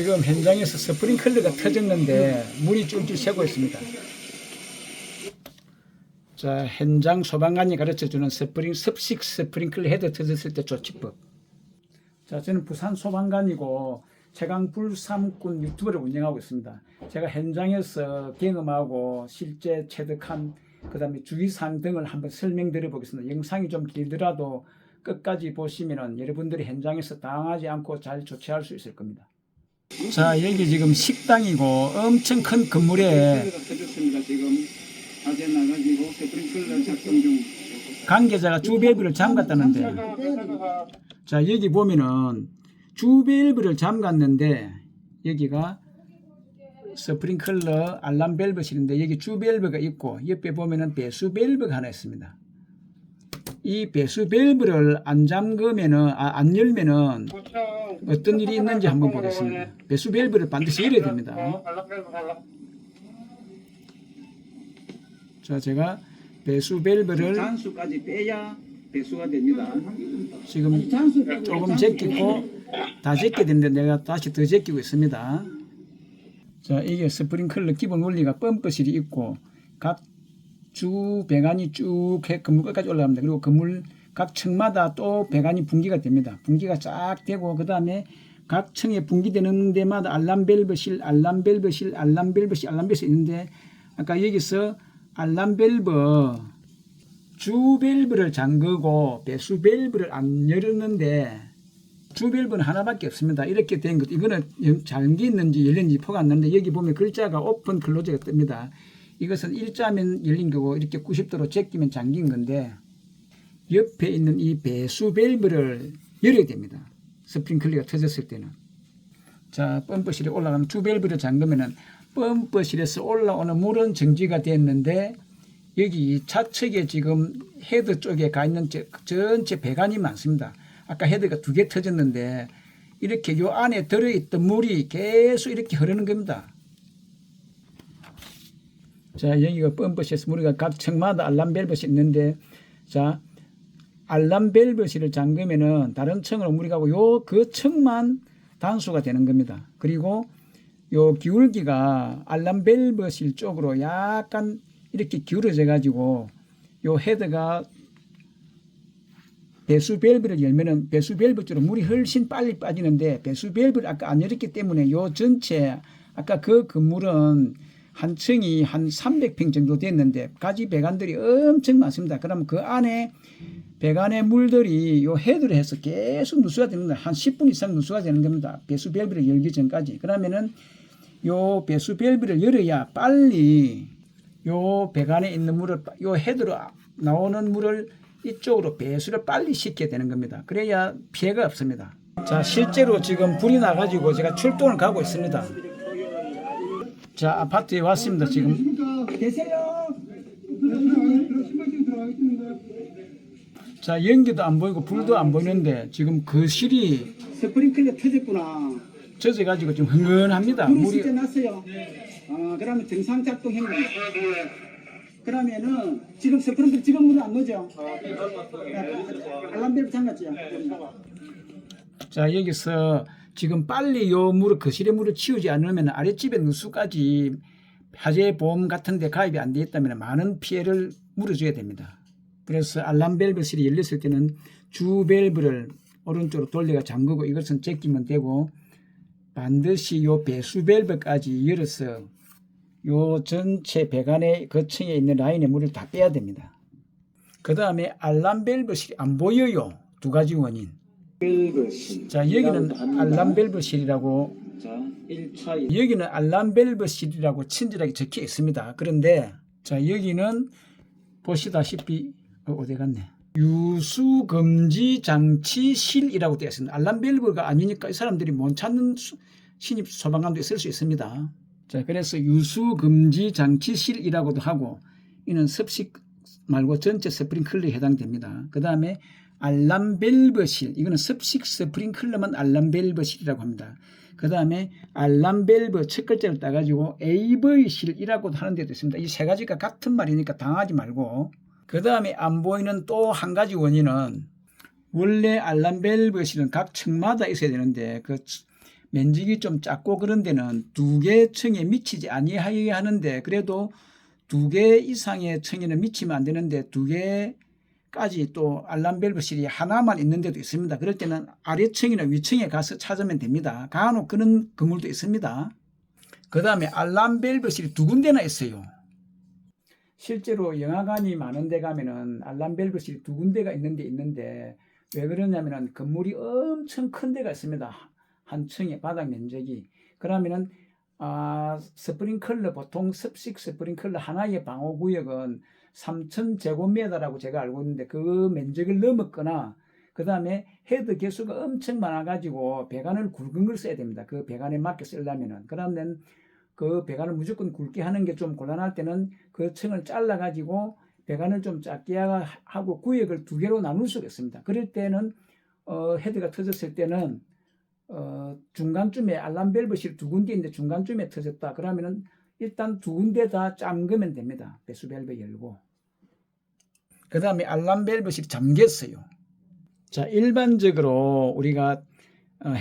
지금 현장에서 스프링클러가 터졌는데 물이 쫄쫄 새고 있습니다. 자, 현장 소방관이 가르쳐주는 습식 스프링클러 헤드 터졌을 때 조치법. 자, 저는 부산 소방관이고 최강 불삼군 유튜브를 운영하고 있습니다. 제가 현장에서 경험하고 실제 체득한 그다음에 주의사항 등을 한번 설명드려 보겠습니다. 영상이 좀 길더라도 끝까지 보시면은 여러분들이 현장에서 당하지 않고 잘 조치할 수 있을 겁니다. 자, 여기 지금 식당이고 엄청 큰 건물에 관계자가 주밸브를 잠갔다는데, 자, 여기 보면은 주밸브를 잠갔는데 여기가 스프링클러 알람 밸브실인데 여기 주밸브가 있고 옆에 보면은 배수 밸브가 하나 있습니다. 이 배수 밸브를 안 잠그면은 안 열면은 어떤 일이 있는지 한번 보겠습니다. 배수 밸브를 반드시 열어야 됩니다. 자, 제가 배수 밸브를 잔수까지 빼야 배수가 됩니다. 지금 조금 제끼고 다 제껴야 되는데 내가 다시 더 제끼고 있습니다. 자, 이게 스프링클러 기본 원리가 펌프실이 있고 각 주 배관이 쭉 건물 끝까지 올라갑니다. 그리고 건물 각 층마다 또 배관이 분기가 됩니다. 분기가 쫙 되고 그 다음에 각 층에 분기되는 데마다 알람 밸브실 있는데 아까 여기서 알람 밸브 주 밸브를 잠그고 배수 밸브를 안 열었는데 주 밸브는 하나밖에 없습니다. 이렇게 된 것, 이거는 잠겨 있는지 열렸는지 표가 안 나는데 여기 보면 글자가 오픈 클로즈가 뜹니다. 이것은 일자면 열린 거고 이렇게 90도로 제끼면 잠긴 건데 옆에 있는 이 배수 밸브를 열어야 됩니다. 스프링클러가 터졌을 때는. 자, 펌프실에 올라가면 주 밸브를 잠그면은 펌프실에서 올라오는 물은 정지가 됐는데 여기 차측에 지금 헤드 쪽에 가 있는 전체 배관이 많습니다. 아까 헤드가 2개 터졌는데 이렇게 요 안에 들어있던 물이 계속 이렇게 흐르는 겁니다. 자, 여기가 펌프실에서 우리가 각 층마다 알람 밸브실이 있는데, 자, 알람 밸브실을 잠그면은 다른 층으로 물이 가고 요 그 층만 단수가 되는 겁니다. 그리고 요 기울기가 알람 밸브실 쪽으로 약간 이렇게 기울어져 가지고 요 헤드가 배수 밸브를 열면은 배수 밸브 쪽으로 물이 훨씬 빨리 빠지는데 배수 밸브를 아까 안 열었기 때문에 요 전체 아까 그 건물은 한 층이 한 300평 정도 됐는데 가지 배관들이 엄청 많습니다. 그러면 그 안에 배관의 물들이 요 헤드를 해서 계속 누수가 되는 겁니다. 한 10분 이상 누수가 되는 겁니다. 배수 밸브를 열기 전까지. 그러면은 요 배수 밸브를 열어야 빨리 요 배관에 있는 물을 요 헤드로 나오는 물을 이쪽으로 배수를 빨리 시켜야 되는 겁니다. 그래야 피해가 없습니다. 자, 실제로 지금 불이 나가지고 제가 출동을 가고 있습니다. 자, 아파트에 왔습니다. 지금 계세요. 자, 연기도 안 보이고 불도 안 보이는데 지금 거실이 스프링클러 터졌구나. 젖어가지고 좀 흥건합니다. 불이 물이 실제 났어요. 그러면 정상 작동한 거예요. 그러면은 지금 스프링클러 지금 물은 안 넣죠? 알람 밸브 잠갔죠? 자, 여기서 지금 빨리 요 물을 거실의 물을 치우지 않으면 아랫집에 누수까지 화재 보험 같은 데 가입이 안 돼 있다면 많은 피해를 물어줘야 됩니다. 그래서 알람 밸브실이 열렸을 때는 주 밸브를 오른쪽으로 돌려가 잠그고 이것은 제끼면 되고 반드시 요 배수 밸브까지 열어서 요 전체 배관의 거층에 있는 라인의 물을 다 빼야 됩니다. 그 다음에 알람 밸브실이 안 보여요. 2가지 원인. 자, 여기는 알람 밸브실이라고, 자, 1차 여기는 알람 밸브실이라고 친절하게 적혀 있습니다. 그런데 자, 여기는 보시다시피 어디 갔네. 유수 금지 장치실이라고 되어 있습니다. 알람 밸브가 아니니까 이 사람들이 못 찾는 신입 소방관도 있을 수 있습니다. 자, 그래서 유수 금지 장치실이라고도 하고 이는 습식 말고 전체 스프링클러에 해당됩니다. 그 다음에 알람 밸브실, 이거는 습식 스프링클러만 알람 밸브실이라고 합니다. 그 다음에 알람 밸브 첫 글자를 따가지고 AV실이라고도 하는 데도 있습니다. 이 3가지가 같은 말이니까 당하지 말고. 그 다음에 안 보이는 또 한 가지 원인은 원래 알람 밸브실은 각 층마다 있어야 되는데 그 면적이 좀 작고 그런 데는 2개 층에 미치지 아니하여야 하는데 그래도 2개 이상의 층에는 미치면 안 되는데 2개까지 또 알람 밸브실이 하나만 있는 데도 있습니다. 그럴 때는 아래층이나 위층에 가서 찾으면 됩니다. 간혹 그런 건물도 있습니다. 그 다음에 알람 밸브실이 2군데나 있어요. 실제로 영화관이 많은 데 가면은 알람 밸브실이 2군데가 있는데 왜 그러냐면은 건물이 엄청 큰 데가 있습니다. 한 층의 바닥 면적이. 그러면은 스프링클러 보통 습식 스프링클러 하나의 방호구역은 3,000제곱미터라고 제가 알고 있는데 그 면적을 넘었거나 그 다음에 헤드 개수가 엄청 많아가지고 배관을 굵은 걸 써야 됩니다. 그 배관에 맞게 쓰려면은. 그러면 그 배관을 무조건 굵게 하는 게 좀 곤란할 때는 그 층을 잘라가지고 배관을 좀 작게 하고 구역을 2개로 나눌 수가 있습니다. 그럴 때는 헤드가 터졌을 때는 중간쯤에 알람 밸브실 2군데인데 중간쯤에 터졌다. 그러면은 일단 2군데 다 잠그면 됩니다. 배수 밸브 열고. 그 다음에 알람 밸브실이 잠겼어요. 자, 일반적으로 우리가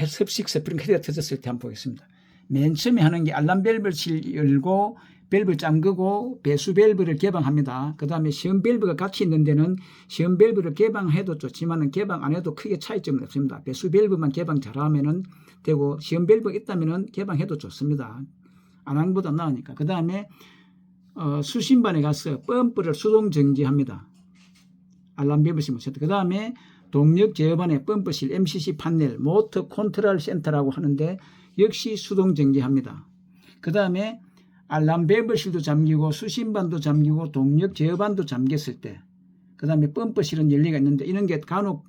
습식 스프링 헤드가 터졌을 때 한번 보겠습니다. 맨 처음에 하는 게 알람 밸브실 열고 밸브 잠그고 배수 밸브를 개방합니다. 그 다음에 시험 밸브가 같이 있는 데는 시험 밸브를 개방해도 좋지만 개방 안 해도 크게 차이점은 없습니다. 배수 밸브만 개방 잘하면 되고 시험 밸브가 있다면 개방해도 좋습니다. 안 하는 것보다 나으니까. 그 다음에 수신반에 가서 펌프를 수동 정지합니다. 알람 밸브실 그 다음에 동력 제어반의 펌프실 MCC 판넬 모터 컨트롤 센터라고 하는데 역시 수동 정지합니다. 그 다음에 알람 밸브실도 잠기고 수신반도 잠기고 동력 제어반도 잠겼을 때 그 다음에 펌프실은 열리가 있는데 이런 게 간혹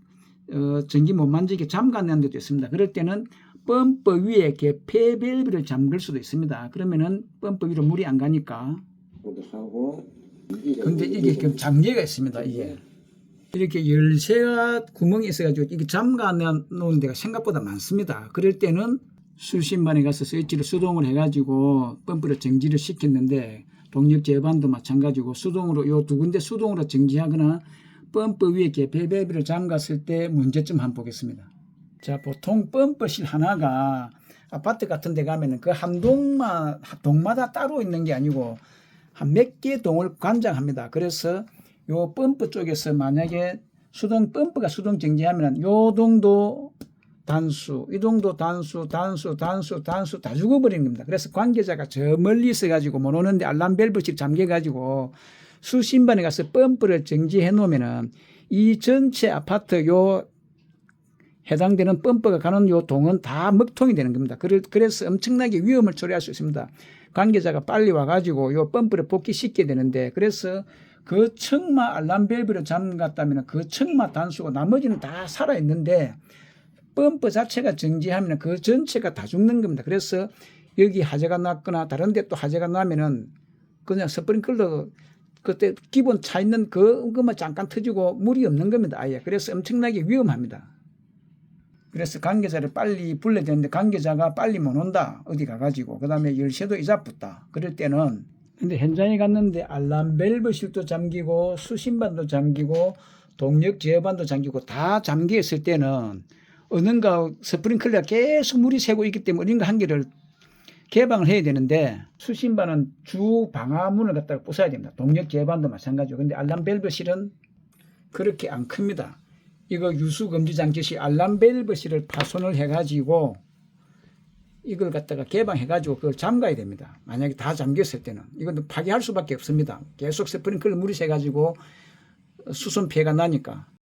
전기 못 만지게 잠가는 데도 있습니다. 그럴 때는 펌프 위에 개폐 밸브를 잠글 수도 있습니다. 그러면은 펌프 위로 물이 안 가니까. 근데 이게 지금 잠개가 있습니다. 이게 이렇게 열쇠가 구멍이 있어가지고 이게 잠가 놓은 데가 생각보다 많습니다. 그럴 때는 수신반에 가서 스위치를 수동을 해가지고 펌프를 정지를 시켰는데 동력 제어반도 마찬가지고 수동으로 요 2군데 수동으로 정지하거나 펌프 위에 개폐 밸브를 잠갔을 때 문제점 한번 보겠습니다. 자, 보통 펌프실 하나가 아파트 같은 데 가면은 그 한 동마다 따로 있는 게 아니고 한 몇 개 동을 관장합니다. 그래서 요 펌프 쪽에서 만약에 펌프가 수동 정지하면 요 동도 단수, 이 동도 단수 다 죽어버리는 겁니다. 그래서 관계자가 저 멀리 있어가지고 못 오는데 알람 밸브실 잠겨가지고 수신반에 가서 펌프를 정지해 놓으면은 이 전체 아파트 요 해당되는 펌프가 가는 요 동은 다 먹통이 되는 겁니다. 그래서 엄청나게 위험을 초래할 수 있습니다. 관계자가 빨리 와가지고 요 펌프를 복귀시켜야 되는데 그래서 그 층마 알람 밸브를 잠갔다면 그 층마 단수고 나머지는 다 살아있는데 펌프 자체가 정지하면 그 전체가 다 죽는 겁니다. 그래서 여기 화재가 났거나 다른 데 또 화재가 나면은 그냥 스프링클러 그때 기본 차 있는 그것만 잠깐 터지고 물이 없는 겁니다. 아예. 그래서 엄청나게 위험합니다. 그래서 관계자를 빨리 불러야 되는데 관계자가 빨리 못 온다. 어디 가가지고. 그 다음에 열쇠도 잊어붙다. 그럴 때는 근데 현장에 갔는데 알람 밸브실도 잠기고 수신반도 잠기고 동력 제어반도 잠기고 다 잠겨 있을 때는 어딘가 스프링클러가 계속 물이 새고 있기 때문에 어딘가 한 개를 개방을 해야 되는데 수신반은 주 방화문을 갖다가 부숴야 됩니다. 동력 제어반도 마찬가지고. 근데 알람 밸브실은 그렇게 안 큽니다. 이거 유수금지 장치시 알람 밸브실을 파손을 해가지고 이걸 갖다가 개방해가지고 그걸 잠가야 됩니다. 만약에 다 잠겼을 때는 이건 파괴할 수밖에 없습니다. 계속 스프링클러 물이 새가지고 수선 피해가 나니까.